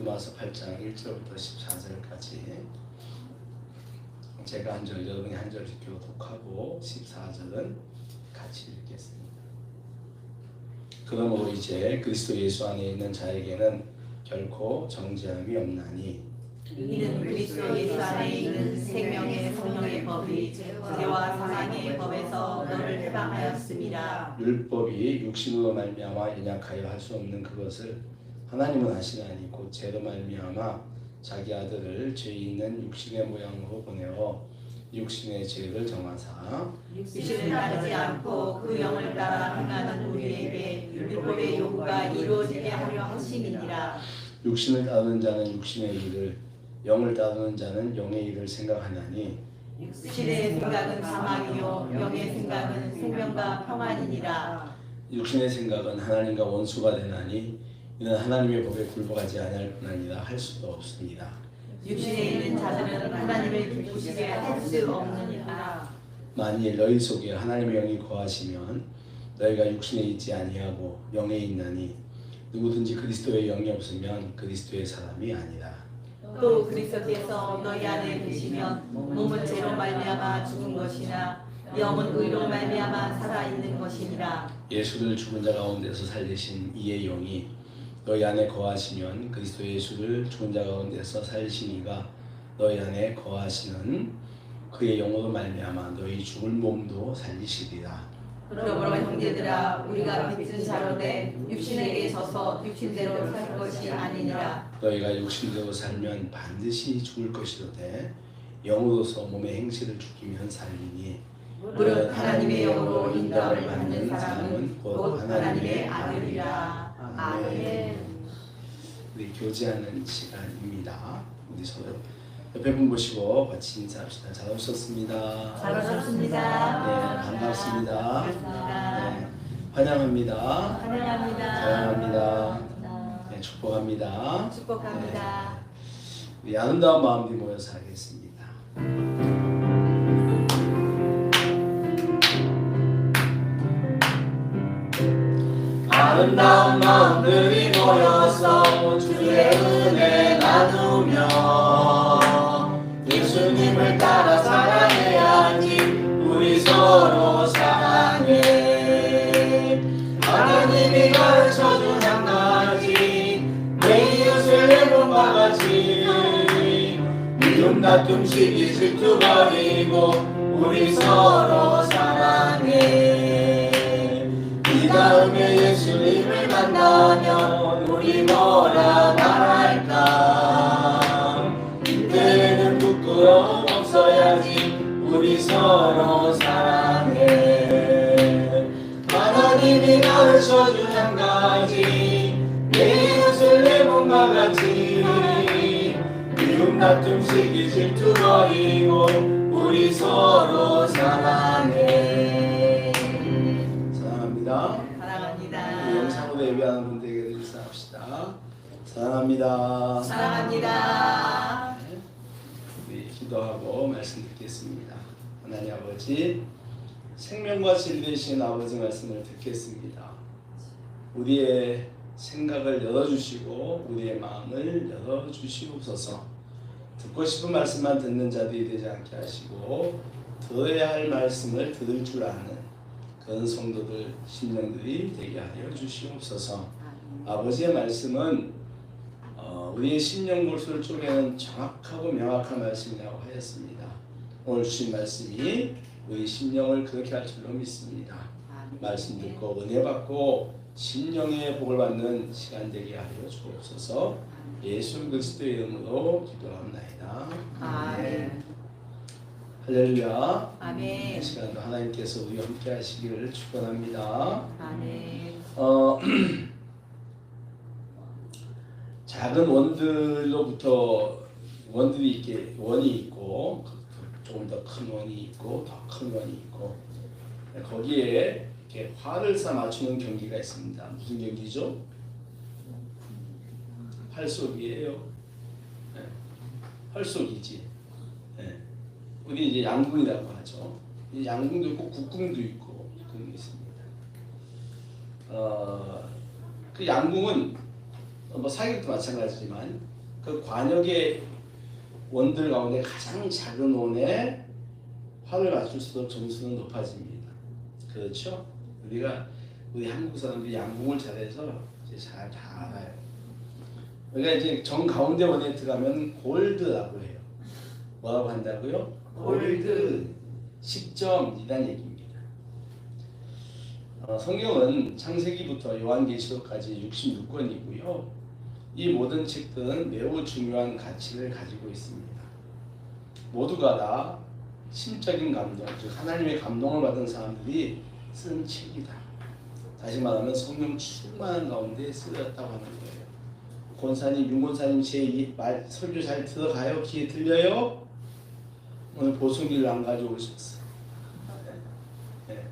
로마서 8장 1절부터 14절까지 제가 한 절, 여러분이 한 절씩 교독하고 14절은 같이 읽겠습니다. 그러므로 이제 그리스도 예수 안에 있는 자에게는 결코 정죄함이 없나니 이는 그리스도 예수 안에 있는 생명의 성령의 법이 죄와 사망의 법에서 너를 해방하였습니다. 율법이 육신으로 말미암아 연약하여 할 수 없는 그것을 하나님은 하시나니 곧 죄로 말미암아 자기 아들을 죄 있는 육신의 모양으로 보내어 육신의 죄를 정하사 육신을 따르지 않고 그 영을 따라 행하는 우리에게 율법의 요구가 이루어지게 하려 하심이니라. 육신을 따르는 자는 육신의 일을 영을 따르는 자는 영의 일을 생각하나니 육신의 생각은 사망이요 영의 생각은 생명과 평안이니라. 육신의 생각은 하나님과 원수가 되나니 이는 하나님의 법에 굴복하지 아니할 뿐 아니라 할 수도 없습니다. 육신에 있는 자들은 하나님을 기쁘시게 할 수 없느니라. 만일 너희 속에 하나님의 영이 거하시면 너희가 육신에 있지 아니하고 영에 있나니 누구든지 그리스도의 영이 없으면 그리스도의 사람이 아니라. 또 그리스도께서 너희 안에 계시면 몸은 죄로 말미암아 죽은 것이나 영은 의로 말미암아 살아있는 것이니라. 예수를 죽은 자 가운데서 살리신 이의 영이 너희 안에 거하시면 그리스도 예수를 죽은 자 가운데서 살리신 이가 너희 안에 거하시는 그의 영으로 말미암아 너희 죽을 몸도 살리시리라. 그러므로 형제들아 우리가 빚진 자로되 육신에게 져서 육신대로 살 것이 아니니라. 너희가 육신대로 살면 반드시 죽을 것이로되 영으로서 몸의 행실을 죽이면 살리니 무릇 하나님의 영으로 인도함을 받는 사람은 곧 하나님의 아들이라. 아멘. 우리 교제하는 시간입니다. 우리 서로 옆에 분 보시고 같이 인사합시다. 잘 오셨습니다. 잘 오셨습니다. 네, 반갑습니다. 네, 환영합니다. 환영합니다. 사랑합니다. 네, 축복합니다. 축복합니다. 네, 우리 아름다운 마음들이 모여서 하겠습니다. 아름다운 마음들이 모여서 주의 은혜 나누며 예수님을 따라 사랑해야지. 우리 서로 사랑해. 하나님이 가르쳐준 한 가지 내 이웃을 내 몸과 같이 미움 다툼 시기 질투 버리고 우리 서로 사랑해. 이 다음에 예수님을 만나면 우리 뭐라 말할까. 이때는 부끄러움 없어야지. 우리 서로 사랑해. 하나님이 가르쳐준 한 가지 내 이웃을 내 몸과 같이 미움 다툼 시기 질투 버리고 우리 서로 사랑해. 사랑합니다. 사랑합니다. 영상으로 예배하는 분들에게 인사합시다. 사랑합니다. 사랑합니다. 우리 기도하고 말씀 듣겠습니다. 하나님 아버지, 생명과 진리이신 아버지 말씀을 듣겠습니다. 우리의 생각을 열어주시고 우리의 마음을 열어주시옵소서. 듣고 싶은 말씀만 듣는 자들이 되지 않게 하시고 들어야 할 말씀을 들을 줄 아는 그런 성도들, 신령들이 되게 하여 주시옵소서. 아버지의 말씀은 우리의 심령 골수를 쪼개는 정확하고 명확한 말씀이라고 하였습니다. 오늘 주신 말씀이 우리 심령을 그렇게 할 줄로 믿습니다. 말씀 듣고 은혜 받고 심령의 복을 받는 시간 되게 하여 주옵소서. 예수 그리스도의 이름으로 기도합나이다. 아멘. 할렐루야. 아멘. 이 시간도 하나님께서 우리와 함께 하시기를 축원합니다. 아멘. 작은 원들로부터 원들이 있게 원이 있고 조금 더 큰 원이 있고 더 큰 원이 있고 거기에 이렇게 활을 쏴 맞추는 경기가 있습니다. 무슨 경기죠? 활쏘기예요. 네. 활쏘기지. 네. 우리 이제 양궁이라고 하죠. 양궁도 있고 국궁도 있고 그런 게 있습니다. 그 양궁은 뭐 사격도 마찬가지지만 그 관역의 원들 가운데 가장 작은 원에 화를 맞출수록 점수는 높아집니다. 그렇죠? 우리 한국 사람들이 양궁을 잘해서 이제 잘 다 알아요. 그러니까 이제 정 가운데 원에 들어가면 골드라고 해요. 뭐라고 한다고요? 골드 10점이란 얘기입니다. 성경은 창세기부터 요한계시록까지 66권이고요. 이 모든 책들은 매우 중요한 가치를 가지고 있습니다. 모두가 다 심적인 감동, 즉 하나님의 감동을 받은 사람들이 쓴 책이다. 다시 말하면 성령 충만한 가운데 쓰였다고 하는 거예요. 권사님, 윤권사님 제 말 설교 잘 들어가요? 귀에 들려요? 오늘 보송기를 안 가져오셨어. 네.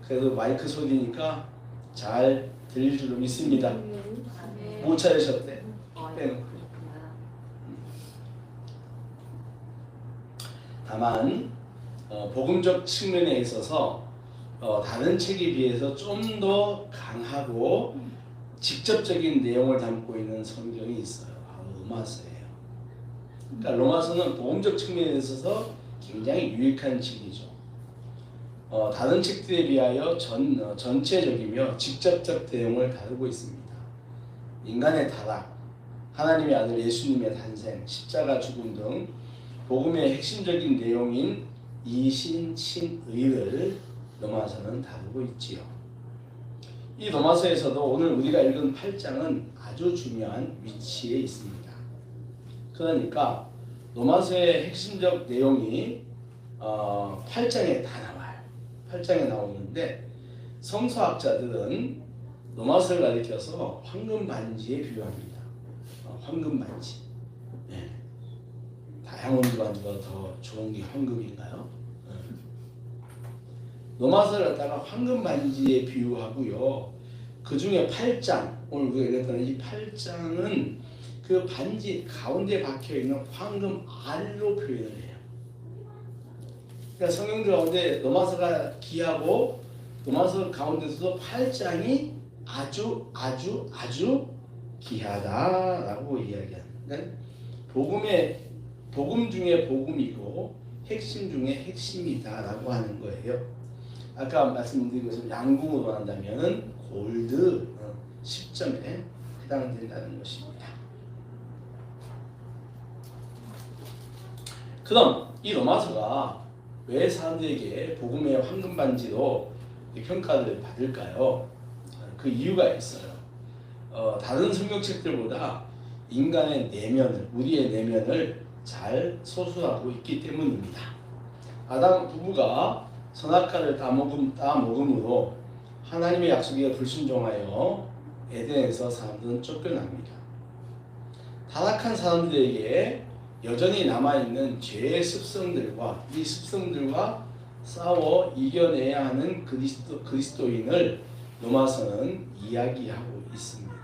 그래도 마이크 소리니까 잘 들릴 줄로 믿습니다. 못 찾으셨대. 빼놓고. 다만 복음적 측면에 있어서 다른 책에 비해서 좀 더 강하고 직접적인 내용을 담고 있는 성경이 있어요. 바로 로마서예요. 그러니까 로마서는 복음적 측면에 있어서 굉장히 유익한 책이죠. 다른 책들에 비하여 전체적이며 직접적 내용을 다루고 있습니다. 인간의 타락, 하나님의 아들 예수님의 탄생, 십자가 죽음 등 복음의 핵심적인 내용인 이신칭의를 로마서는 다루고 있지요. 이 로마서에서도 오늘 우리가 읽은 8장은 아주 중요한 위치에 있습니다. 그러니까 로마서의 핵심적 내용이 8장에 다 나와요. 8장에 나오는데 성서학자들은 로마서를 가리켜서 황금 반지에 비유합니다. 황금 반지. 네. 다이아몬드 반지가 더 좋은 게 황금인가요? 로마서를 갖다가 황금 반지에 비유하고요. 그 중에 8장, 오늘 우리가 읽었던 이 8장은 그 반지 가운데 박혀 있는 황금 알로 표현을 해요. 그러니까 성경들 가운데 로마서가 귀하고 로마서 가운데서도 8장이 아주 귀하다라고 이야기합니다. 그러니까 복음 중에 복음이고 핵심 중에 핵심이다라고 하는 거예요. 아까 말씀드린 것처럼 양궁으로 한다면 골드 10점에 해당된다는 것입니다. 그럼 이 로마서가 왜 사람들에게 복음의 황금 반지로 평가를 받을까요? 그 이유가 있어요. 다른 성경책들보다 인간의 내면을, 우리의 내면을 잘 소술하고 있기 때문입니다. 아담 부부가 선악과를 따먹음으로 하나님의 약속에 불순종하여 에덴에서 사람들은 쫓겨납니다. 타락한 사람들에게 여전히 남아있는 죄의 습성들과 이 습성들과 싸워 이겨내야 하는 그리스도인을 로마서는 이야기하고 있습니다.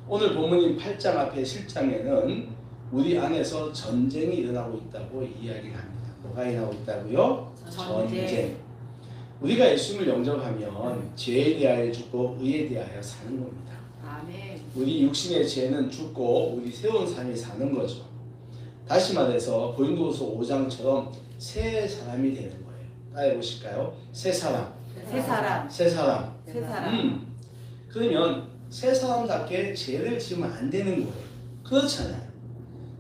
오늘 본문인 8장 앞에 7장에는 우리 안에서 전쟁이 일어나고 있다고 이야기를 합니다. 뭐가 일어나고 있다고요? 전쟁. 우리가 예수님을 영접하면 죄에 대하여 죽고 의에 대하여 사는 겁니다. 아멘. 우리 육신의 죄는 죽고 우리 새로운 삶이 사는 거죠. 다시 말해서 고린도후서 5장처럼 새 사람이 되는 거예요. 따라해 보실까요? 새 사람. 새 사람. 새 사람. 새 사람. 그러면 새 사람답게 죄를 지으면 안 되는 거예요. 그렇잖아요.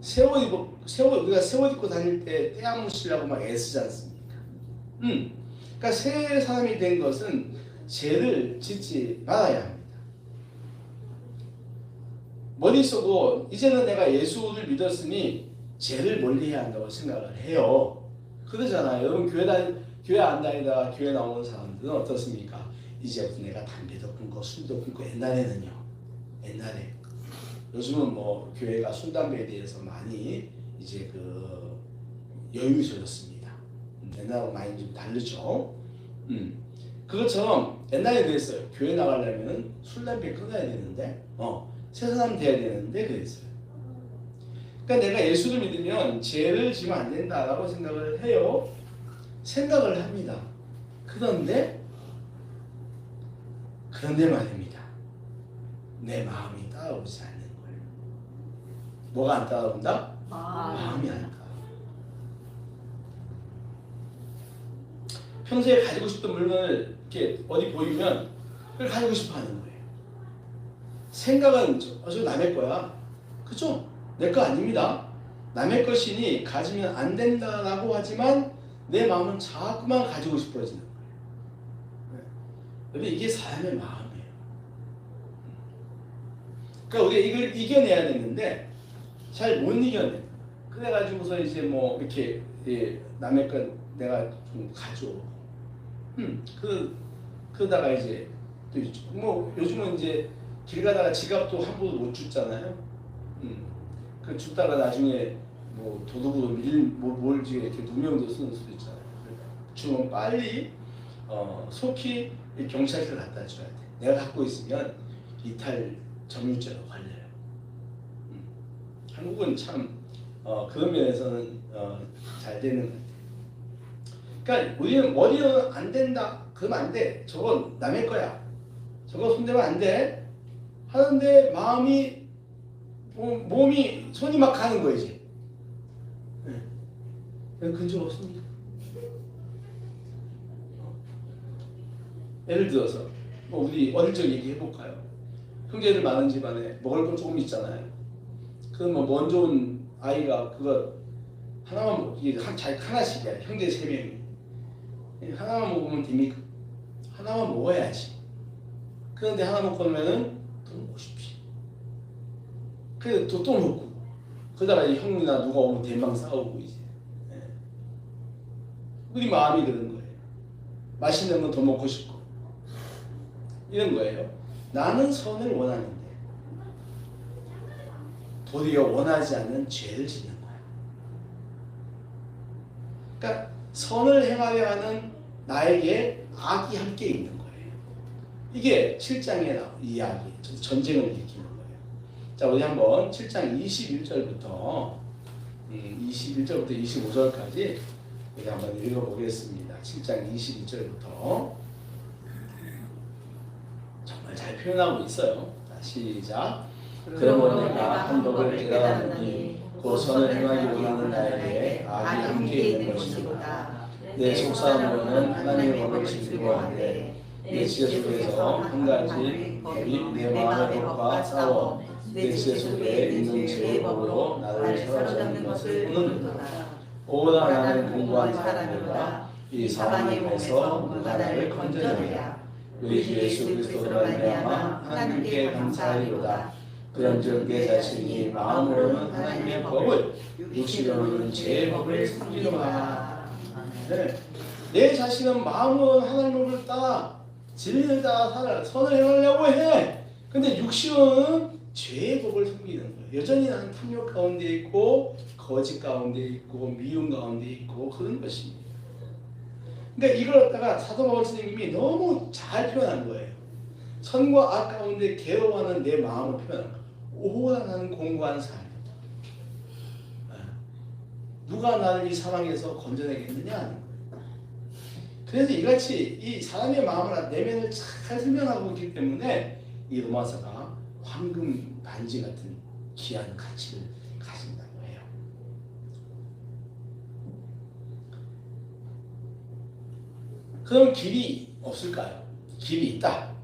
우리가 새 옷 입고 다닐 때 때 안 묻히려고 막 애쓰지 않습니까? 그러니까 새 사람이 된 것은 죄를 짓지 말아야 합니다. 머릿속으로 이제는 내가 예수를 믿었으니 죄를 멀리해야 한다고 생각을 해요. 그러잖아요. 여러분 교회 안 다니다가 교회 나오는 사람들은 어떻습니까? 이제부터 내가 담배도 끊고 술도 끊고 옛날에 요즘은 뭐 교회가 술 담배에 대해서 많이 이제 그 여유있어졌습니다. 옛날하고 많이 좀 다르죠. 그것처럼 옛날에 그랬어요. 교회 나가려면 술 담배 끊어야 되는데 새 사람 돼야 되는데 그랬어요. 그러니까 내가 예수를 믿으면 죄를 지면 안 된다라고 생각을 해요. 생각을 합니다. 그런데 말입니다. 내 마음이 따라오지 않는 거예요. 뭐가 안 따라온다? 아, 마음이 안 따라. 평소에 가지고 싶던 물건을 이렇게 어디 보이면 그걸 가지고 싶어 하는 거예요. 생각은 저 남의 거야. 그죠? 내 거 아닙니다. 남의 것이니 가지면 안 된다라고 하지만 내 마음은 자꾸만 가지고 싶어지는 거예요. 여러분 이게 사람의 마음이에요. 그러니까 우리가 이걸 이겨내야 되는데 잘 못 이겨내. 그래가지고서 이제 뭐 이렇게 남의 건 내가 좀 가져. 그러다가 이제 또 뭐 요즘은 이제 길 가다가 지갑도 함부로 못 줍잖아요. 그 줍다가 나중에 뭐 도둑으로 몰지 이렇게 누명도 쓰는 수도 있잖아요. 그러니까 주면 빨리 속히 경찰서 갖다 줘야 돼. 내가 갖고 있으면 이탈 점유죄로 걸려요. 한국은 참 그런 면에서는 잘 되는 것 같아요. 그러니까 우리는 머리는 안 된다. 그러면 안 돼. 저건 남의 거야. 저거 손대면 안 돼. 하는데 마음이 몸이 손이 막 가는 거지. 네. 근처 없습니까? 예를 들어서 뭐 우리 어릴 적 얘기해 볼까요? 형제들 많은 집안에 먹을 건 조금 있잖아요. 그럼 뭐 먼저 온 아이가 그거 하나만 하나씩이야. 형제 3명이 하나만 먹으면 됩니까? 하나만 먹어야지. 그런데 하나 먹고 나면은 또 먹고 싶지. 그래서 또 먹고. 그러다가 형이나 누가 오면 대망 싸우고 이제. 네. 우리 마음이 그런 거예요. 맛있는 건 더 먹고 싶고. 이런 거예요. 나는 선을 원하는데 도리어 원하지 않는 죄를 짓는 거야. 그러니까 선을 행하려 하는 나에게 악이 함께 있는 거예요. 이게 7장의 이야기, 전쟁을 일으키는 거예요. 자, 우리 한번 7장 21절부터 21절부터 25절까지 우리 한번 읽어보겠습니다. 7장 21절부터 정말 잘 표현하고 있어요. 자, 시작. 그러므로 내가 한 법을 깨달았느니 곧 선을 행하기 원하는 나에게 악이 함께 있는 것이로다. 내 속사람으로는 하나님의 법을 즐거워하되 내 지혜 속에서 한 가지 법이 내 마음의 법과 싸워 내 지혜 속에 있는 죄의 법으로 나를 사로잡는 것을 보는도다. 오라 나는 공고한 사람이로다. 이 사방에 가서 누가 나를 건져내랴. 우리 주 예수 그리스도로 말미암아 하나님께 감사하리로다. 그런즉 내 자신이 마음으로는 하나님의 법을 육신으로는 죄의 법을 섬기노라. 네. 내 자신은 마음으로는 하나님의 법을 따라 진리를 따라 선을 행하려고 해. 근데 육신으로는 죄의 법을 섬기는 거예요. 여전히 나는 탐욕 가운데 있고 거짓 가운데 있고 미움 가운데 있고 그런 것입니다. 그러니까 이걸 갖다가 사도 바울 선생님이 너무 잘 표현한 거예요. 선과 악 가운데 괴로워하는 내 마음을 표현한 거예요. 오호라 나는 공고한 삶. 누가 나를 이 상황에서 건져내겠느냐 하는 거예요. 그래서 이같이 이 사람의 마음을 내면을 잘 설명하고 있기 때문에 이 로마서가 황금 반지 같은 귀한 가치를 가진다고 해요. 그럼 길이 없을까요? 길이 있다.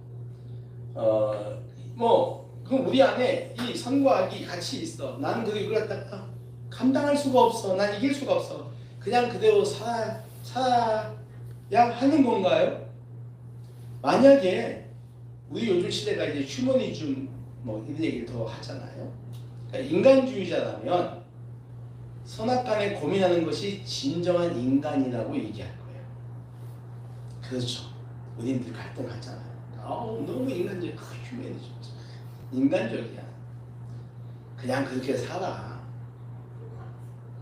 그럼 우리 안에 이 선과 악이 같이 있어. 나는 이걸 갖다가 감당할 수가 없어. 난 이길 수가 없어. 그냥 그대로 살아야 하는 건가요? 만약에 우리 요즘 시대가 이제 휴머니즘 이런 얘기를 더 하잖아요. 그러니까 인간주의자라면 선악간에 고민하는 것이 진정한 인간이라고 얘기할 거예요. 그렇죠. 우리들 갈등하잖아요. 너무 인간적이야. 휴머니즘. 인간적이야. 그냥 그렇게 살아.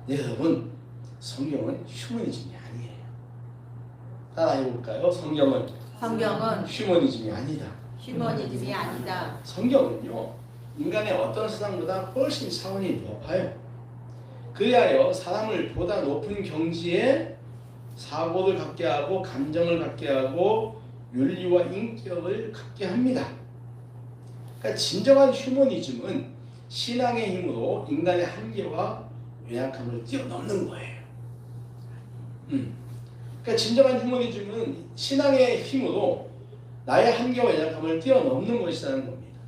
여러분, 성경은 휴머니즘이 아니에요. 따라해볼까요? 성경은 휴머니즘이 아니다. 휴머니즘이 아니다. 성경은요, 인간의 어떤 세상보다 훨씬 차원이 높아요. 그리하여 사람을 보다 높은 경지에 사고를 갖게 하고 감정을 갖게 하고 윤리와 인격을 갖게 합니다. 그러니까 진정한 휴머니즘은 신앙의 힘으로 인간의 한계와 연약함을 뛰어넘는 거예요. 그러니까 진정한 휴머니즘은 신앙의 힘으로 나의 한계와 연약함을 뛰어넘는 것이라는 겁니다.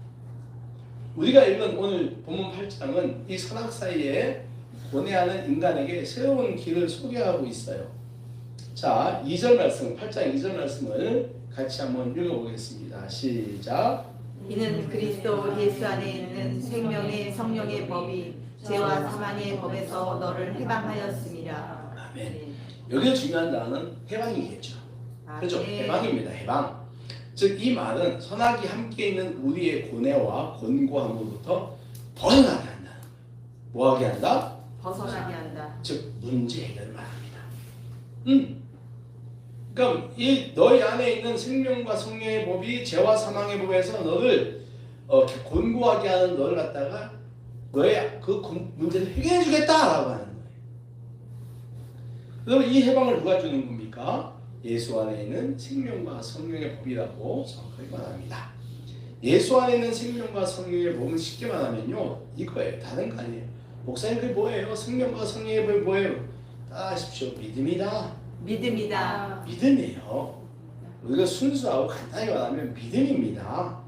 우리가 읽은 오늘 본문 8장은 이 선악 사이에 고뇌하는 인간에게 새로운 길을 소개하고 있어요. 자, 2절 말씀, 8장 2절 말씀을 같이 한번 읽어보겠습니다. 시작. 이는 그리스도 예수 안에 있는 생명의 성령의 법이 죄와 사망의 법에서 너를 해방하였습니다. 아멘. 여기서 중요한 단어는 해방이겠죠. 그렇죠? 해방입니다. 해방. 즉 이 말은 선악이 함께 있는 우리의 고뇌와 곤고함으로부터 벗어나게 한다. 뭐하게 한다? 벗어나게 한다. 즉 문제 해결을 말합니다. 그러니까 이 너희 안에 있는 생명과 성령의 법이 죄와 사망의 법에서 너를 곤고하게 하는 너를 갖다가 너의 그 문제를 해결해 주겠다라고 하는 거예요. 그럼 이 해방을 누가 주는 겁니까? 예수 안에 있는 생명과 성령의 법이라고 정확하게 말합니다. 예수 안에 있는 생명과 성령의 법은 쉽게 말하면요 이거예요. 다른 거 아니에요. 목사님 그게 뭐예요? 생명과 성령의 법이 뭐예요? 따라하십시오. 믿음이다. 믿음이다. 믿음이에요. 우리가 순수하고 간단히 말하면 믿음입니다.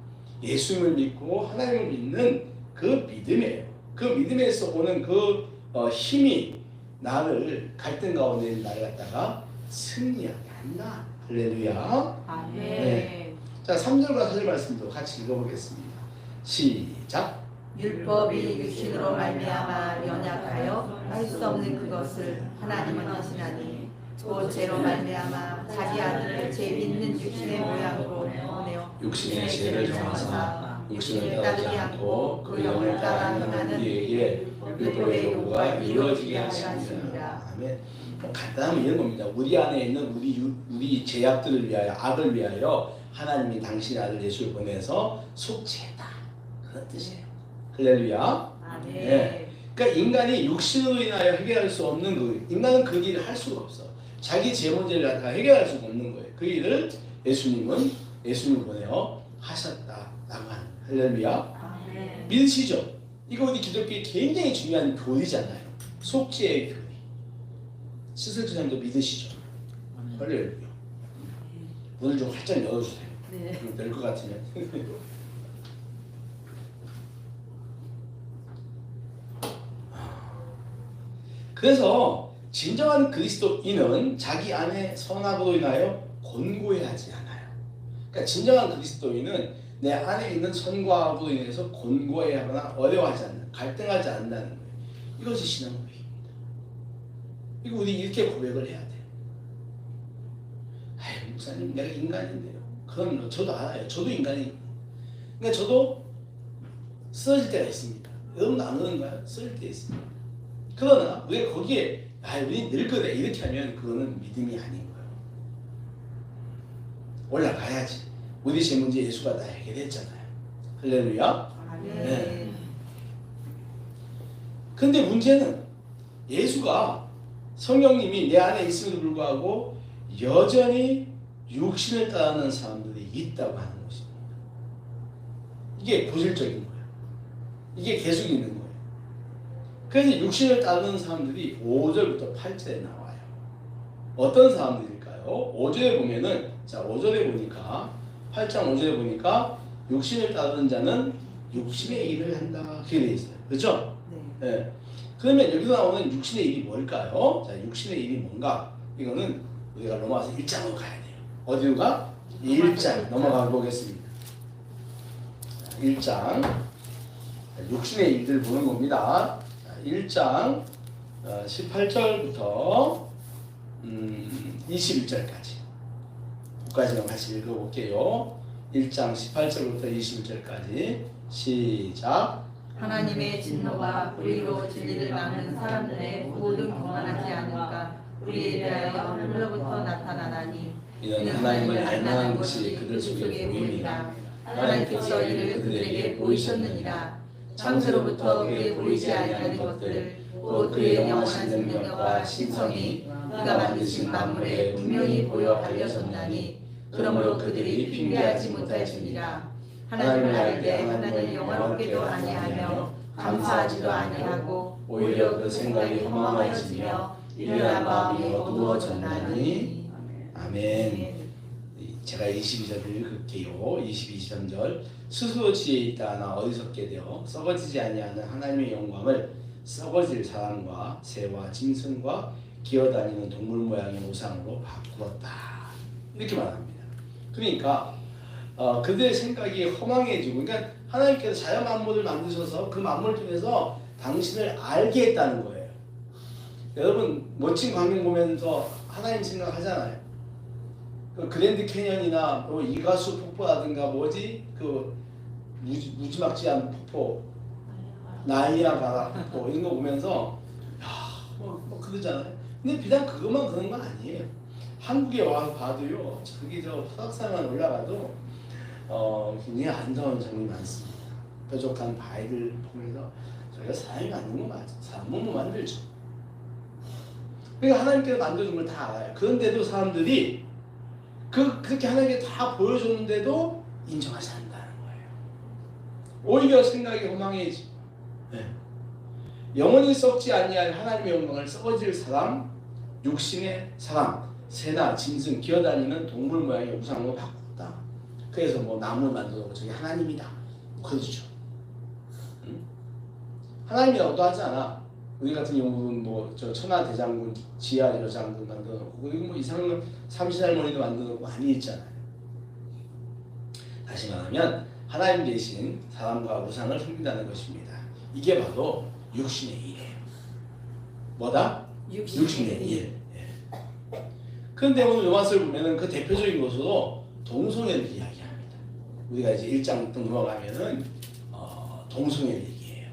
예수님을 믿고 하나님을 믿는 그 믿음이에요. 그 믿음에서 오는 그 힘이 나를 갈등 가운데 있는 나를 갖다가 승리하게 한다. 할렐루야. 아멘. 네. 자, 3절과 4절 말씀도 같이 읽어보겠습니다. 시작. 율법이 육신으로 말미암아 연약하여 할 수 없는 그것을 하나님은 하시나니 또 죄로 말미암아 자기 아들을 죄 있는 육신의 모양으로 보내어 육신의 죄를 정하사 육신을 따르지 않고 그 영을 따라 행하는 우리에게 율법의 요구가 이루어지게 하십니다. 아멘. 간단하면 이런 겁니다. 우리 안에 있는 우리 죄악들을 위하여 악을 위하여 하나님이 당신의 아들 예수를 보내서 속죄했다. 그런 뜻이에요. 할렐루야. 아멘. 네. 그러니까 인간이 육신으로 인하여 해결할 수 없는 그 인간은 그 일을 할 수가 없어. 자기 죄 문제를 갖다가 해결할 수가 없는 거예요. 그 일을 예수님을 보내어 하셨다라고 하는. 할렐루야. 아멘. 믿으시죠? 이거 우리 기독교의 굉장히 중요한 교리잖아요. 속죄의 교리. 시슬주님도 믿으시죠? 할렐루야. 문을 좀 활짝 열어주세요. 네. 될 것 같으면. 그래서 진정한 그리스도인은 자기 안에 선악으로 인하여 곤고해하지 않아요. 그러니까 진정한 그리스도인은 내 안에 있는 선과 악으로 인해서 곤고해하거나 어려워하지 않는, 갈등하지 않는다는 거예요. 이것이 신앙 고백입니다. 이거 우리 이렇게 고백을 해야 돼요. 아유 목사님 내가 인간인데요. 그럼 저도 알아요. 저도 인간이에요. 그러니까 저도 쓰러질 때가 있습니다. 여러분도 안 그런가요? 쓰러질 때 있습니다. 그러나 우리가 거기에 우리 늘 거다 이렇게 하면 그거는 믿음이 아닌 거예요. 올라가야지. 우리 제 문제 예수가 다 해결했잖아요. 할렐루야. 아멘. 네. 근데 문제는 예수가 성령님이 내 안에 있음에도 불구하고 여전히 육신을 따르는 사람들이 있다고 하는 것입니다. 이게 본질적인 거예요. 이게 계속 있는 거예요. 그래서 육신을 따르는 사람들이 5절부터 8절에 나와요. 어떤 사람들일까요? 5절에 보면은, 자, 5절에 보니까, 8장 5절에 보니까, 육신을 따르는 자는 육신의 일을 한다. 그렇게 되어 있어요. 그렇죠? 네. 네. 그러면 여기서 나오는 육신의 일이 뭘까요? 자, 육신의 일이 뭔가? 이거는 우리가 로마서 1장으로 가야 돼요. 어디로 가? 1장 넘어가 보겠습니다. 1장. 육신의 일들 보는 겁니다. 1장 18절부터 21절까지 까지만 같이 읽어볼게요. 1장 18절부터 21절까지 시작. 하나님의 진노가 불의로 진리를 막는 사람들의 모든 교만하지 않을까 우리에 대하여 하늘로부터 나타나나니 이는 하나님을 알만한 것이 그들 속에 보임이라. 하나님께서 이를 그들에게 보이셨느니라. 창세로부터 그에 보이지 아니하는 것들 또 그의 영원한 능력과 신성이 그가 만드신 만물에 분명히 보여 알려졌나니 그러므로 그들이 핑계하지 못할지니라. 하나님을 알 때 하나님을 영화롭게도 아니하며 감사하지도 아니하고 오히려 그 생각이 허망해지며 일어난 마음이 어두워졌나니. 아멘. 제가 22절을 읽을게요. 22절 스스로 지혜 있다 하나 어리석게 되어 썩어지지 아니하는 하나님의 영광을 썩어질 사람과 새와 짐승과 기어다니는 동물 모양의 우상으로 바꾸었다. 이렇게 말합니다. 그러니까 그들의 생각이 허망해지고, 그러니까 하나님께서 자연 만물을 만드셔서 그 만물 중에서 당신을 알게 했다는 거예요. 여러분 멋진 광경 보면서 하나님 생각하잖아요. 그 그랜드 캐년이나 또 이가수 폭포라든가 그 무지막지한 폭포, 나이아가라 폭포 이런 거 보면서 뭐 그러잖아요. 근데 비단 그것만 그런 건 아니에요. 한국에 와서 봐도요, 저기 저 설악산만 올라가도 굉장히 아름다운 장면이 많습니다. 뾰족한 바위를 보면서 저희가 사람이 만든 거 맞아. 사람은 못 만들죠. 그러니까 하나님께서 만들어준 걸 다 알아요. 그런데도 사람들이 그렇게 하나님께 다 보여줬는데도 인정하지 않는다는 거예요. 오히려 생각이 허망해지고, 영원히 썩지 아니할 하나님의 영광을 썩어질 사람, 육신의 사람, 새나 짐승, 기어다니는 동물 모양의 우상으로 바꿨다. 그래서 뭐 나무를 만들고 저게 하나님이다, 그러죠. 하나님이라고도 하지 않아. 우리 같은 경우는 뭐 저 천하대장군, 지하여 장군 만들어놓고, 그리고 뭐 이상한 삼시할머니도 만들어놓고 많이 있잖아요. 다시 말하면 하나님 대신 사람과 우상을 섬긴다는 것입니다. 이게 바로 육신의 일이에요. 뭐다? 육신의 일. 그런데 오늘 요한서를 보면은 그 대표적인 것으로 동성애를 이야기합니다. 우리가 이제 1장 넘어가면은 동성애를 얘기해요.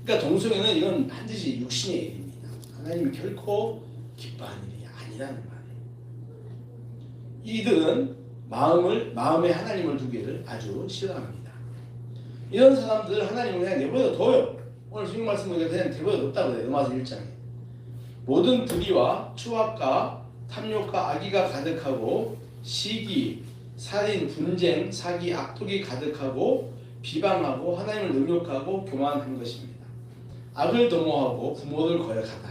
그러니까 동성애는 이건 반드시 육신의 일입니다. 하나님이 결코 기뻐하는 일이 아니라는 말이에요. 이들은 마음에 하나님을 두기를 아주 싫어합니다. 이런 사람들 하나님을 그냥 내버려 둬요. 오늘 주님 말씀 보니까 그냥 내버려 뒀다고 그래요. 로마서 1장에. 모든 불의와 추악과 탐욕과 악의가 가득하고 시기, 살인, 분쟁, 사기, 악독이 가득하고 비방하고 하나님을 능욕하고 교만한 것입니다. 악을 도모하고 부모를 거역하다.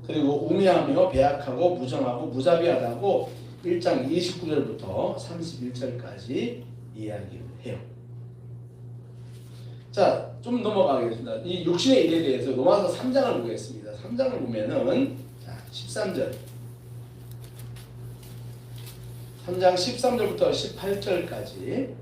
그리고 우매하며 배약하고 무정하고 무자비하다고 1장 29절부터 31절까지 이야기를 해요. 자, 좀 넘어가겠습니다. 이 육신의 일에 대해서 로마서 3장을 보겠습니다. 3장을 보면은 13절 3장 13절부터 18절까지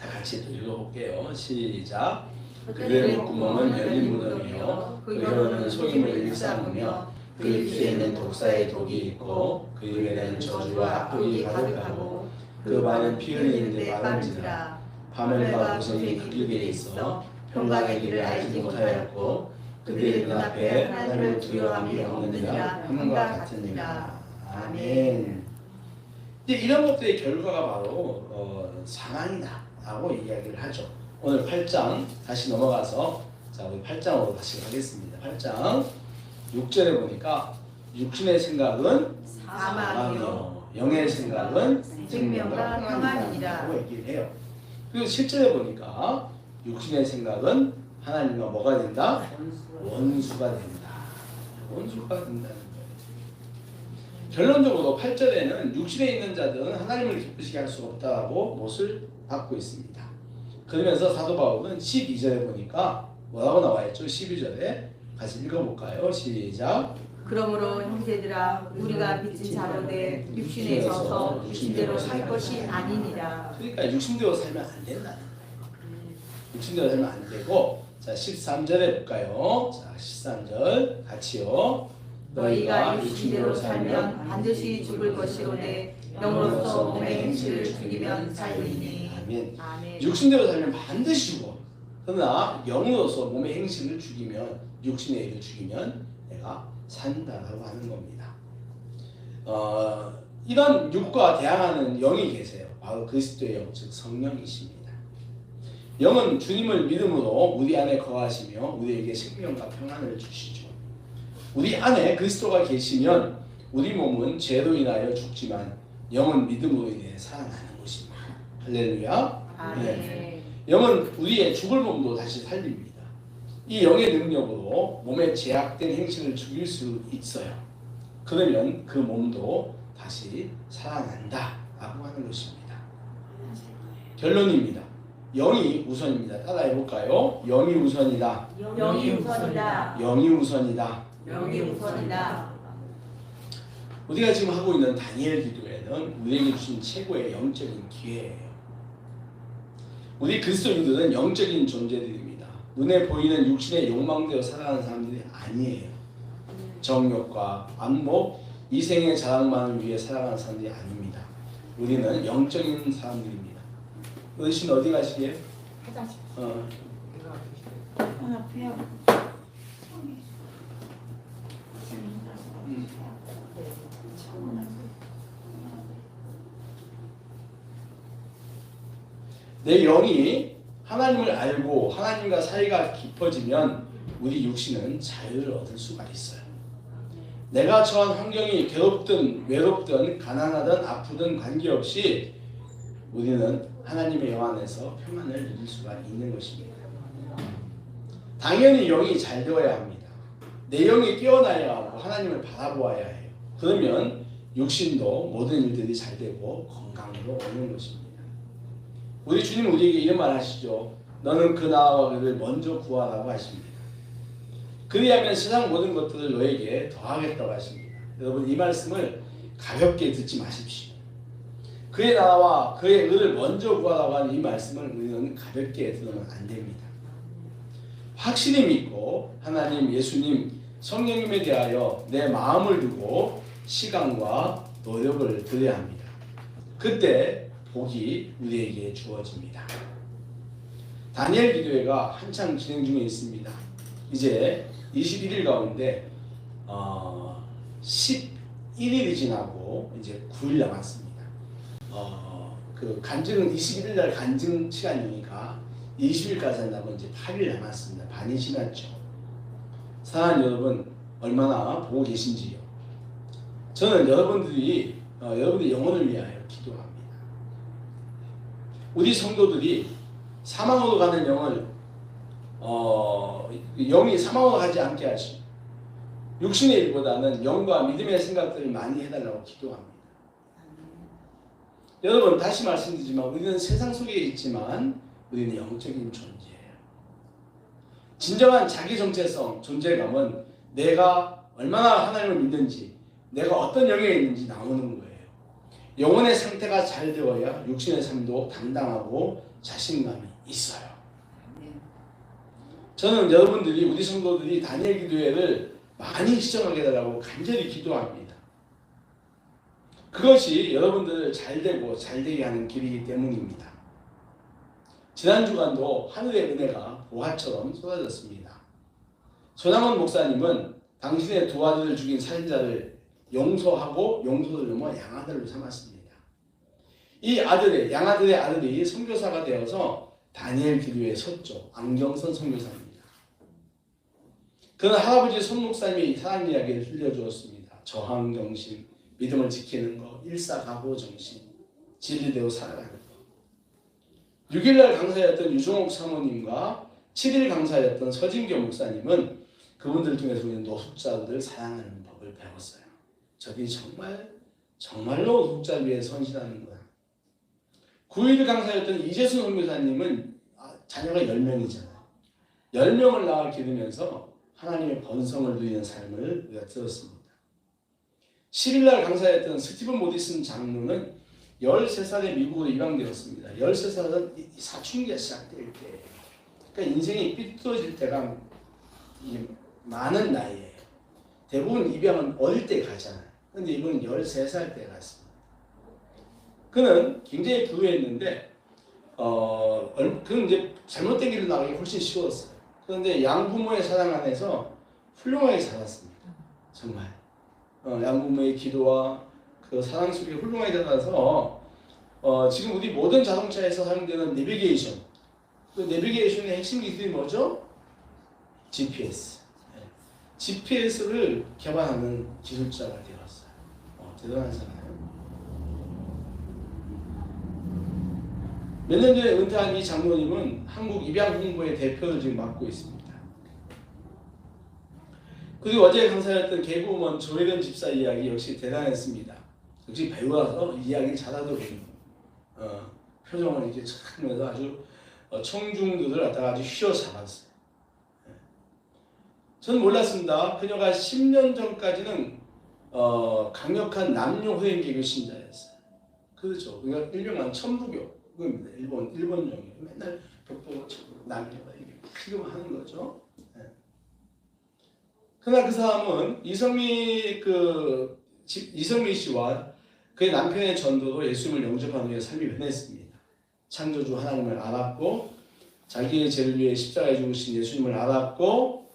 같이 또 읽어볼게요. 시작. 그의 목구멍은 열린 무덤이요 그 혀로는 속임을 일삼으며 그 입술에는 독사의 독이 있고 그 입에는 저주와 악독이 가득하고 그 말은 피 흘리는데 빠른지라. 밤을과 고생이 그 길에 있어 평강의 길을 알지 못하였고 그들의 눈앞에 하나님을 두려움이 없느니라 함과 같으니라. 아멘. 이제 이런 것들의 결과가 바로 사망이다 라고 이야기를 하죠. 오늘 8장 다시 넘어가서 우리 8장으로 다시 가겠습니다. 8장 6절에 보니까 육신의 생각은 사망이요 영의 생각은 생명과 평안이니라 라고 얘기를 해요. 그리고 7절에 보니까 육신의 생각은 하나님과 뭐가 된다? 원수가 된다. 원수가 된다는 거예요. 결론적으로 8절에는 육신에 있는 자들은 하나님을 기쁘시게 할 수가 없다고 못을 받고 있습니다. 그러면서 사도 바울은 12절에 보니까 뭐라고 나와있죠? 12절에 같이 읽어볼까요? 시작. 그러므로 형제들아 우리가 빚진 자로되 육신에 서서 육신대로 살 것이 아니니라. 그러니까 육신대로 살면 안 된다는 거예요. 육신대로 살면 안 되고, 자 13절에 볼까요? 자 13절 같이요. 너희가 육신대로 살면 반드시 죽을 것이로되 영으로서 몸의 행실을 죽이면 살리니. 아멘. 아멘. 육신대로 살면 반드시 죽어. 그러나 영으로서 몸의 행실을 죽이면, 육신의 일을 죽이면 내가 산다라고 하는 겁니다. 이런 육과 대항하는 영이 계세요. 바로 그리스도의 영, 즉 성령이십니다. 영은 주님을 믿음으로 우리 안에 거하시며 우리에게 생명과 평안을 주시죠. 우리 안에 그리스도가 계시면 우리 몸은 죄로 인하여 죽지만 영은 믿음으로 인해 살아나는 것입니다. 할렐루야. 아멘. 영은 우리의 죽을 몸도 다시 살립니다. 이 영의 능력으로 몸에 제약된 행실을 죽일 수 있어요. 그러면 그 몸도 다시 살아난다 라고 하는 것입니다. 결론입니다. 영이 우선입니다. 따라해볼까요? 영이 우선이다. 영이 우선이다. 영이 우선이다. 영이 우선이다. 우리가 지금 하고 있는 다니엘 기도회는 우리에게 주신 최고의 영적인 기회예요. 우리 그리스도인들은 영적인 존재들입니다. 눈에 보이는 육신의 욕망대로 살아가는 사람들이 아니에요. 정욕과 안목, 이생의 자랑만을 위해 살아가는 사람들이 아닙니다. 우리는 영적인 사람들입니다. 어르신 어디 가시게요? 화장실. 내 영이 하나님을 알고 하나님과 사이가 깊어지면 우리 육신은 자유를 얻을 수가 있어요. 내가 처한 환경이 괴롭든 외롭든 가난하든 아프든 관계없이 우리는 하나님의 영 안에서 평안을 누릴 수가 있는 것입니다. 당연히 영이 잘 되어야 합니다. 내 영이 깨어나야 하고 하나님을 바라보아야 해요. 그러면 육신도 모든 일들이 잘 되고 건강으로 오는 것입니다. 우리 주님 우리에게 이런 말 하시죠. 너는 그 나라와 그를 먼저 구하라고 하십니다. 그리하면 세상 모든 것들을 너에게 더하겠다고 하십니다. 여러분 이 말씀을 가볍게 듣지 마십시오. 그의 나라와 그의 의를 먼저 구하라고 하는 이 말씀을 우리는 가볍게 들으면 안 됩니다. 확실히 믿고 하나님, 예수님, 성령님에 대하여 내 마음을 두고 시간과 노력을 들여야 합니다. 그때 복이 우리에게 주어집니다. 다니엘 기도회가 한창 진행 중에 있습니다. 이제 21일 가운데 11일이 지나고 이제 9일 남았습니다. 그 간증은 21일 날 간증 시간이니까 20일까지 한다면 이제 8일 남았습니다. 반이 지났죠. 사랑하는 여러분 얼마나 보고 계신지요. 저는 여러분들의 영혼을 위하여 기도합니다. 우리 성도들이 사망으로 가는 영을 영이 사망으로 가지 않게 하시고 육신의 일보다는 영과 믿음의 생각들을 많이 해달라고 기도합니다. 여러분 다시 말씀드리지만 우리는 세상 속에 있지만 우리는 영적인 존재예요. 진정한 자기 정체성, 존재감은 내가 얼마나 하나님을 믿는지, 내가 어떤 영역에 있는지 나오는 거예요. 영혼의 상태가 잘 되어야 육신의 삶도 당당하고 자신감이 있어요. 저는 여러분들이 우리 성도들이 다니엘 기도회를 많이 시청하게 해달라고 간절히 기도합니다. 그것이 여러분들을 잘 되고 잘 되게 하는 길이기 때문입니다. 지난 주간도 하늘의 은혜가 보화처럼 쏟아졌습니다. 손학원 목사님은 당신의 두 아들을 죽인 살인자를 용서하고 용서를 넘어 양아들로 삼았습니다. 이 아들의 양아들의 아들이 선교사가 되어서 다니엘 기도회에 섰죠. 안경선 선교사입니다. 그는 할아버지 손 목사님이 사랑 이야기를 들려주었습니다. 저항정신, 믿음을 지키는 것, 일사각오 정신, 진리대로 살아가는 것. 6일날 강사였던 유종옥 사모님과 7일 강사였던 서진교 목사님은 그분들을 통해서 우리는 노숙자들을 사랑하는 법을 배웠어요. 저들이 정말로 노숙자를 위해 헌신하는구나. 9일 강사였던 이재순 선교사님은 자녀가 10명이잖아요. 10명을 낳아 기르면서 하나님의 번성을 누리는 삶을 우리가 들었습니다. 10일날 강사였던 스티븐 모디슨 장로는 13살에 미국으로 입양되었습니다. 13살은 사춘기가 시작될 때, 그러니까 인생이 삐뚤어질 때가 많은 나이에요. 대부분 입양은 어릴 때 가잖아요. 그런데 이분은 13살 때 갔습니다. 그는 굉장히 부유했는데 그는 이제 잘못된 길을 나가기 훨씬 쉬웠어요. 그런데 양부모의 사랑 안에서 훌륭하게 자랐습니다. 정말 양부모의 기도와 그 사랑 속에 훌륭하게 자라서 지금 우리 모든 자동차에서 사용되는 내비게이션, 그 내비게이션의 핵심 기술이 뭐죠? GPS. GPS를 개발하는 기술자가 되었어요. 대단한 사람이에요. 몇 년 전에 은퇴한 이 장로님은 한국 입양 홍보의 대표를 지금 맡고 있습니다. 그리고 어제 강사였던 개그우먼 조혜련 집사 이야기 역시 대단했습니다. 역시 배우라서 이야기를 잘하더군요. 표정을 이렇게 착 하면서 아주 청중들을 갖다가 아주 휘어잡았어요. 저는 몰랐습니다. 그녀가 10년 전까지는 강력한 남녀호행 개교 신자였어요. 그렇죠. 그러니까 일명한 천부교입니다. 일본령이에요. 맨날 벽보고 남녀가 이렇게 피금하는 거죠. 그러나 그 사람은 이성미 씨와 그의 남편의 전도로 예수님을 영접한 후에 삶이 변했습니다. 창조주 하나님을 알았고 자기의 죄를 위해 십자가에 죽으신 예수님을 알았고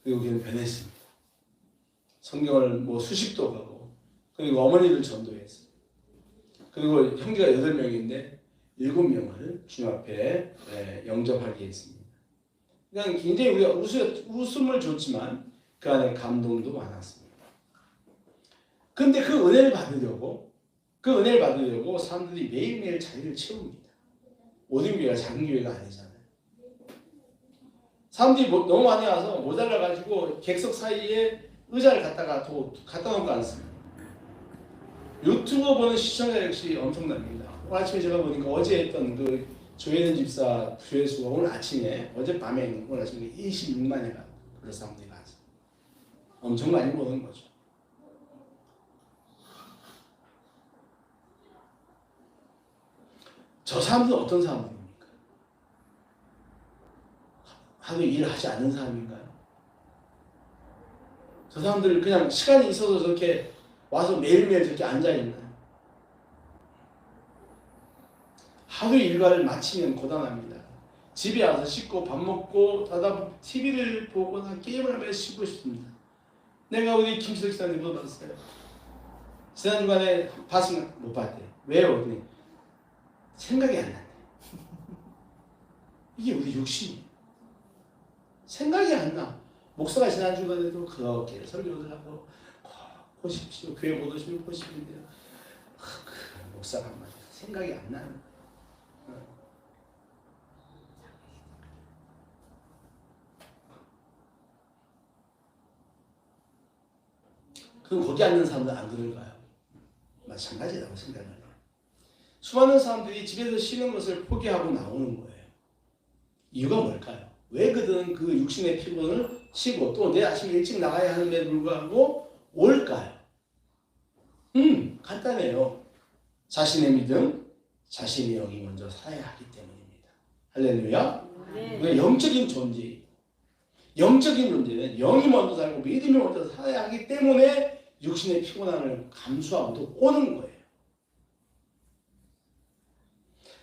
그리고 그는 변했습니다. 성경을 수십 도 가고 그리고 어머니를 전도했어요. 그리고 형제가 8명인데 7명을 주님 앞에 영접하게 했습니다. 그러니까 굉장히 우리가 웃음을 줬지만 그 안에 감동도 많았습니다. 그런데 그 은혜를 받으려고 사람들이 매일매일 자리를 채웁니다. 모든 교회가 작은 교회가 아니잖아요. 사람들이 너무 많이 와서 모자라가지고 객석 사이에 의자를 갖다 놓고 앉습니다. 유튜브 보는 시청자 역시 엄청납니다. 오늘 아침에 제가 보니까 어제 했던 그 조혜련 집사 조회수가 오늘 아침에 어젯밤에 오늘 아침에 26만회가 그래서 사람들이 가서 엄청 많이 보는 거죠. 저 사람들은 어떤 사람들입니까? 하루 일하지 않는 사람인가요? 저 사람들 그냥 시간이 있어서 저렇게 와서 매일매일 저렇게 앉아있나요? 하루 일과를 마치면 고단합니다. 집에 와서 씻고 밥 먹고 TV를 보거나 게임을 하면서 쉬고 싶습니다. 내가 우리 김수덕 씨한테 물어봤어요. 지난 주간에 봤으면 못 봤대. 왜요? 그랬더니 생각이 안 난대. 이게 우리 욕심이에요. 생각이 안 나. 목사가 지난 주간에도 그렇게 설교를 하고 보십시오. 교회 못 오시면 보시는데요. 그 목사가 한마디 생각이 안 나는 거예요. 그럼 거기 앉는 사람들 안 그럴까요? 마찬가지라고 생각을 해요. 수많은 사람들이 집에서 쉬는 것을 포기하고 나오는 거예요. 이유가 뭘까요? 왜 그들은 그 육신의 피곤을 쉬고 또 내일 아침 일찍 나가야 하는데 불구하고 올까요? 간단해요. 자신의 믿음, 자신의 영이 먼저 살아야 하기 때문입니다. 할렐루야. 네. 영적인 존재, 영적인 존재는 영이 먼저 살고 믿음이 먼저 살아야 하기 때문에 육신의 피곤함을 감수하고 또 오는 거예요.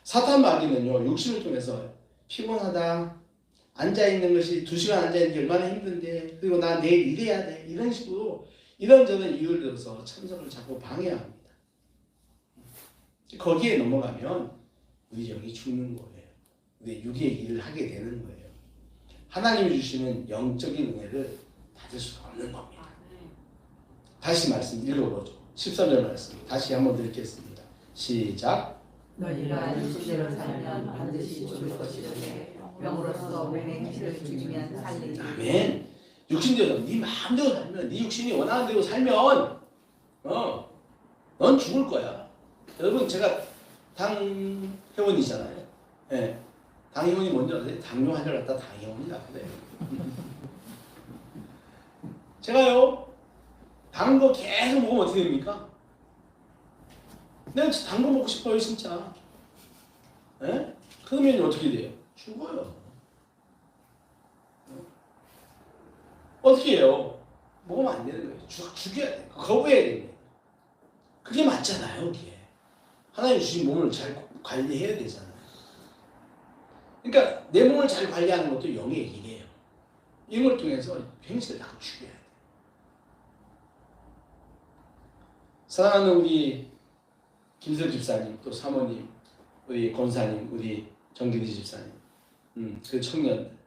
사탄 마귀는요, 육신을 통해서 피곤하다, 앉아있는 것이 2시간 앉아있는 게 얼마나 힘든데, 그리고 나 내일 일해야 돼, 이런 식으로 이런저런 이유를 들어서 참석을 자꾸 방해합니다. 거기에 넘어가면 우리 영이 죽는 거예요. 우리 육의 일을 하게 되는 거예요. 하나님이 주시는 영적인 은혜를 받을 수가 없는 겁니다. 다시 말씀 읽어보죠. 13절 말씀 다시 한번 읽겠습니다. 시작. 너희가 육신대로 살면 반드시 죽을 것이되 영으로서 몸의 행실을 죽이면 살리리. 아멘. 육신대로 네 마음대로 살면, 네 육신이 원하는 대로 살면 넌 죽을 거야. 여러분, 제가 당 회원이잖아요. 네. 당 회원이 뭔지 아세요? 당뇨 환자를 갖다 당 회원이라 그래요. 제가요, 단 거 계속 먹으면 어떻게 됩니까? 내가 단 거 먹고 싶어요, 진짜. 예? 그러면 어떻게 돼요? 죽어요. 어떻게 해요? 먹으면 안 되는 거예요. 죽여야 돼요. 거부해야 되는 거예요. 그게 맞잖아요, 그게. 하나님 주신 몸을 잘 관리해야 되잖아요. 그러니까 내 몸을 잘 관리하는 것도 영의 일이에요. 이걸 통해서 병신을 자꾸 죽여야 돼요. 사랑하는 우리 김석 집사님, 또 사모님, 우리 권사님, 우리 정기리 집사님, 그 청년,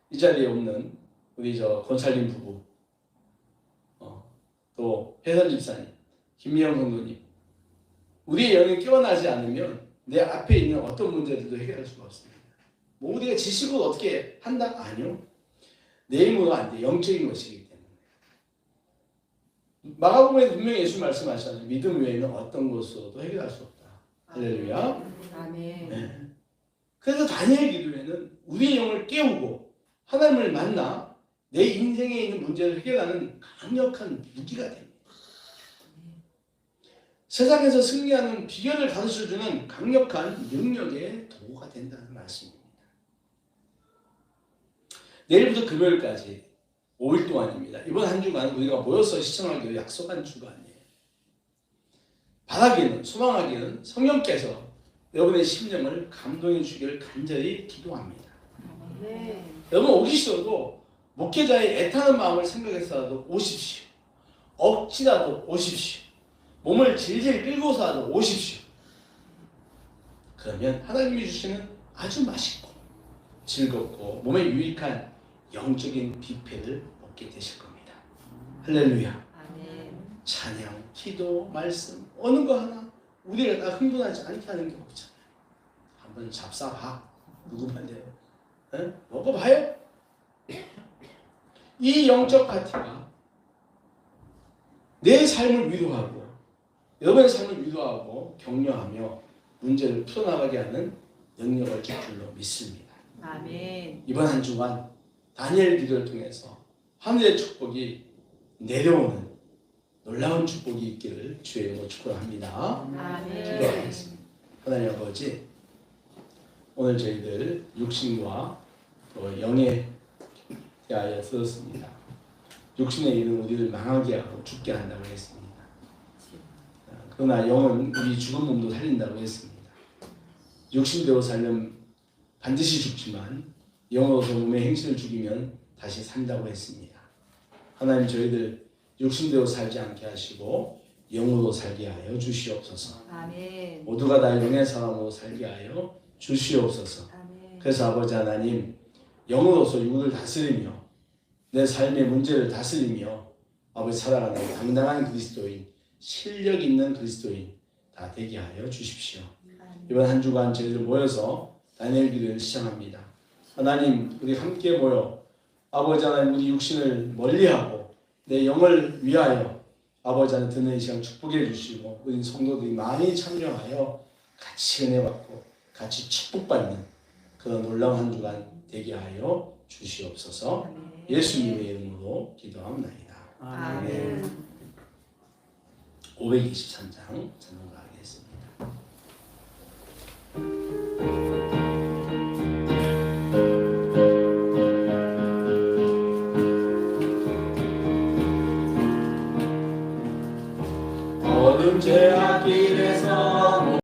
이 자리에 없는 우리 권살림 부부, 또 혜선 집사님, 김미영 성도님, 우리의 영이 깨어나지 않으면 내 앞에 있는 어떤 문제들도 해결할 수가 없습니다. 뭐 우리가 지식으로 어떻게 한다? 아니요. 내 힘으로 안 돼. 영적인 것이기 때문에. 마가복음에 분명히 예수 말씀하셨잖아요. 믿음 외에는 어떤 것으로도 해결할 수 없다. 할렐루야. 아멘. 네. 그래서 다니엘 기도에는 우리의 영을 깨우고 하나님을 만나 내 인생에 있는 문제를 해결하는 강력한 무기가 됩니다. 세상에서 승리하는 비결을 가르쳐주는 강력한 능력의 도구가 된다는 말씀입니다. 내일부터 금요일까지 5일 동안입니다. 이번 한 주간 우리가 모여서 시청하기로 약속한 주간이에요. 바라기는, 소망하기는 성령께서 여러분의 심령을 감동해 주기를 간절히 기도합니다. 네. 여러분 오기 싫어도 목회자의 애타는 마음을 생각해서라도 오십시오. 억지라도 오십시오. 몸을 질질 끌고서라도 오십시오. 그러면 하나님이 주시는 아주 맛있고 즐겁고 몸에 유익한 영적인 뷔페를 먹게 되실 겁니다. 할렐루야. 아멘. 찬양, 기도, 말씀 어느 거 하나 우리가 다 흥분하지 않게 하는 게 없잖아요. 한번 잡숴봐. 누구 말이에요? 먹어봐요. 이 영적 파티가 내 삶을 위로하고 여러분의 삶을 위로하고 격려하며 문제를 풀어나가게 하는 능력을 줄로 믿습니다. 아멘. 이번 한 주간 다니엘 기도를 통해서 하늘의 축복이 내려오는 놀라운 축복이 있기를 주의 이름으로 축원합니다. 아멘. 기도하겠습니다. 하나님 아버지, 오늘 저희들 육신과 또 영에 대하여 들었습니다. 육신의 일은 우리를 망하게 하고 죽게 한다고 했습니다. 그러나 영은 우리 죽은 몸도 살린다고 했습니다. 육신대로 살면 반드시 죽지만 영으로서 몸의 행실을 죽이면 다시 산다고 했습니다. 하나님 저희들 육신대로 살지 않게 하시고 영으로 살게 하여 주시옵소서. 아멘. 모두가 다 영의 사람으로 살게 하여 주시옵소서. 아멘. 그래서 아버지 하나님 영으로서 육을 다스리며 내 삶의 문제를 다스리며 아버지 살아가는 당당한 그리스도인, 실력 있는 그리스도인 다 되게 하여 주십시오. 이번 한 주간 저희들 모여서 다니엘 기도를 시작합니다. 하나님 우리 함께 모여 아버지 하나님 우리 육신을 멀리하고 내 영을 위하여 아버지 하나님 듣는 이 시간 축복해 주시고 우리 성도들이 많이 참여하여 같이 은혜 받고 같이 축복받는 그런 놀라운 한 주간 되게 하여 주시옵소서. 아멘. 예수님의 이름으로 기도합니다. 아멘. 523장 전송하겠습니다. 어둠 죄악 길에서